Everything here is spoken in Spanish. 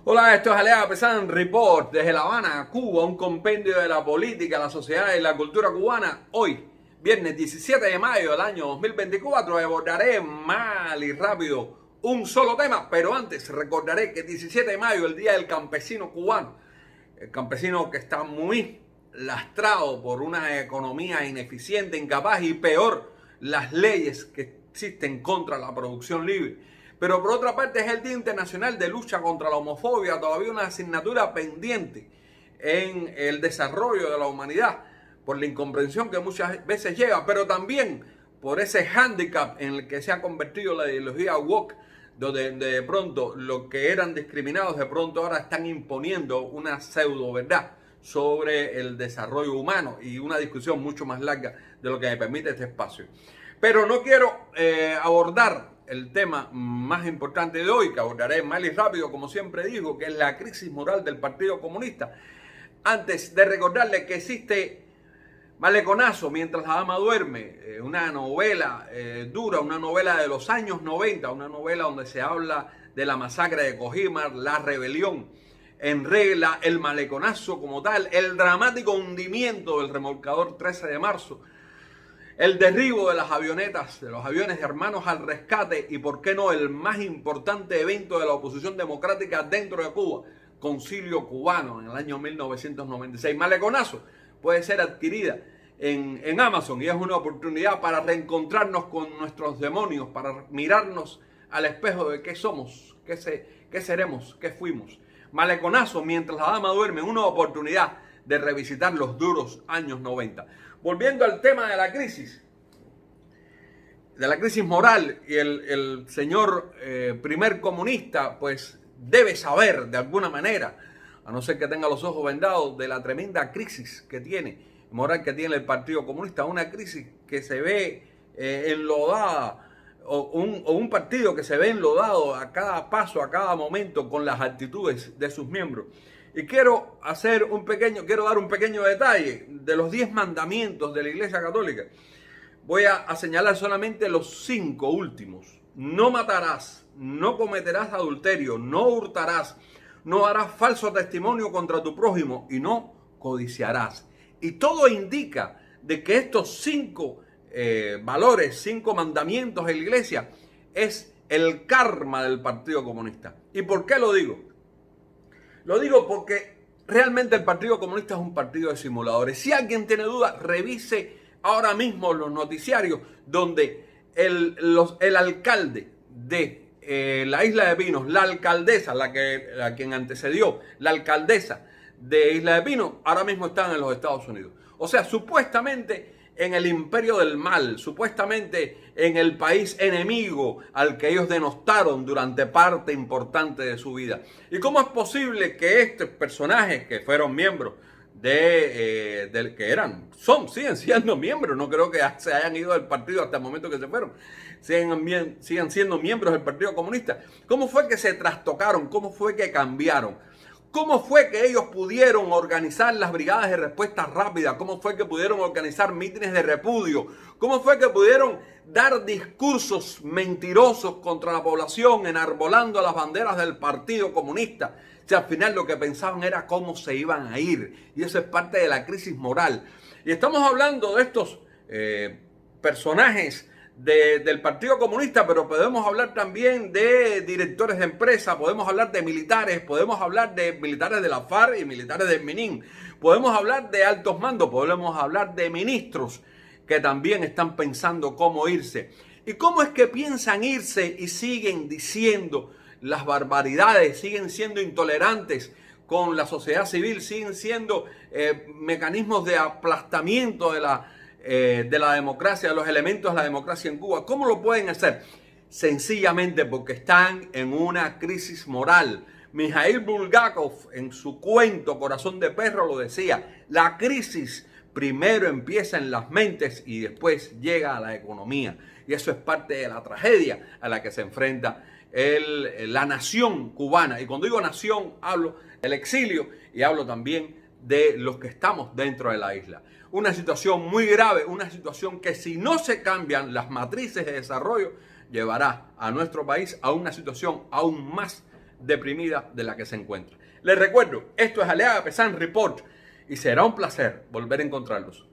Hola, esto es Alea Pesan Report desde La Habana, Cuba, un compendio de la política, la sociedad y la cultura cubana. Hoy, viernes 17 de mayo del año 2024, abordaré mal y rápido un solo tema, pero antes recordaré que 17 de mayo, el Día del Campesino Cubano, el campesino que está muy lastrado por una economía ineficiente, incapaz y peor, las leyes que existen contra la producción libre. Pero por otra parte es el Día Internacional de Lucha contra la Homofobia, todavía una asignatura pendiente en el desarrollo de la humanidad, por la incomprensión que muchas veces lleva, pero también por ese hándicap en el que se ha convertido la ideología woke, donde de pronto los que eran discriminados de pronto ahora están imponiendo una pseudo verdad sobre el desarrollo humano y una discusión mucho más larga de lo que me permite este espacio. Pero no quiero abordar el tema más importante de hoy, que abordaré mal y rápido, como siempre digo, que es la crisis moral del Partido Comunista. Antes de recordarles que existe Maleconazo, mientras la dama duerme, una novela dura, una novela de los años 90, una novela donde se habla de la masacre de Cogimar, la rebelión en regla, el maleconazo como tal, el dramático hundimiento del remolcador 13 de marzo, el derribo de las avionetas, de los aviones Hermanos al Rescate y, por qué no, el más importante evento de la oposición democrática dentro de Cuba, Concilio Cubano, en el año 1996. Maleconazo puede ser adquirida en Amazon y es una oportunidad para reencontrarnos con nuestros demonios, para mirarnos al espejo de qué somos, qué seremos, qué fuimos. Maleconazo, mientras la dama duerme, una oportunidad de revisitar los duros años 90. Volviendo al tema de la crisis moral, y el señor primer comunista pues debe saber de alguna manera, a no ser que tenga los ojos vendados, de la tremenda crisis que tiene, moral que tiene el Partido Comunista, una crisis que se ve enlodada, o un partido que se ve enlodado a cada paso, a cada momento con las actitudes de sus miembros. Y quiero dar un pequeño detalle de los 10 mandamientos de la Iglesia Católica. Voy a señalar solamente los 5 últimos. No matarás, no cometerás adulterio, no hurtarás, no harás falso testimonio contra tu prójimo y no codiciarás. Y todo indica de que estos 5 valores, 5 mandamientos de la Iglesia es el karma del Partido Comunista. ¿Y por qué lo digo? Lo digo porque realmente el Partido Comunista es un partido de simuladores. Si alguien tiene duda, revise ahora mismo los noticiarios donde el alcalde de la Isla de Pinos, la alcaldesa, la quien antecedió, la alcaldesa de Isla de Pinos, ahora mismo están en los Estados Unidos. O sea, supuestamente en el imperio del mal, supuestamente en el país enemigo al que ellos denostaron durante parte importante de su vida. ¿Y cómo es posible que estos personajes que fueron miembros siguen siendo miembros? No creo que se hayan ido del partido hasta el momento que se fueron. Sigan siendo miembros del Partido Comunista. ¿Cómo fue que se trastocaron? ¿Cómo fue que cambiaron? ¿Cómo fue que ellos pudieron organizar las brigadas de respuesta rápida? ¿Cómo fue que pudieron organizar mítines de repudio? ¿Cómo fue que pudieron dar discursos mentirosos contra la población, enarbolando las banderas del Partido Comunista? Si al final lo que pensaban era cómo se iban a ir. Y eso es parte de la crisis moral. Y estamos hablando de estos personajes del Partido Comunista, pero podemos hablar también de directores de empresa, podemos hablar de militares, podemos hablar de militares de la FARC y militares del MININ, podemos hablar de altos mandos, podemos hablar de ministros que también están pensando cómo irse. ¿Y cómo es que piensan irse y siguen diciendo las barbaridades, siguen siendo intolerantes con la sociedad civil, siguen siendo mecanismos de aplastamiento de la democracia, de los elementos de la democracia en Cuba? ¿Cómo lo pueden hacer? Sencillamente porque están en una crisis moral. Mikhail Bulgakov en su cuento Corazón de Perro lo decía: la crisis primero empieza en las mentes y después llega a la economía. Y eso es parte de la tragedia a la que se enfrenta la nación cubana. Y cuando digo nación, hablo del exilio y hablo también de los que estamos dentro de la isla. Una situación muy grave, una situación que, si no se cambian las matrices de desarrollo, llevará a nuestro país a una situación aún más deprimida de la que se encuentra. Les recuerdo, esto es Aliaga Pesán Report y será un placer volver a encontrarlos.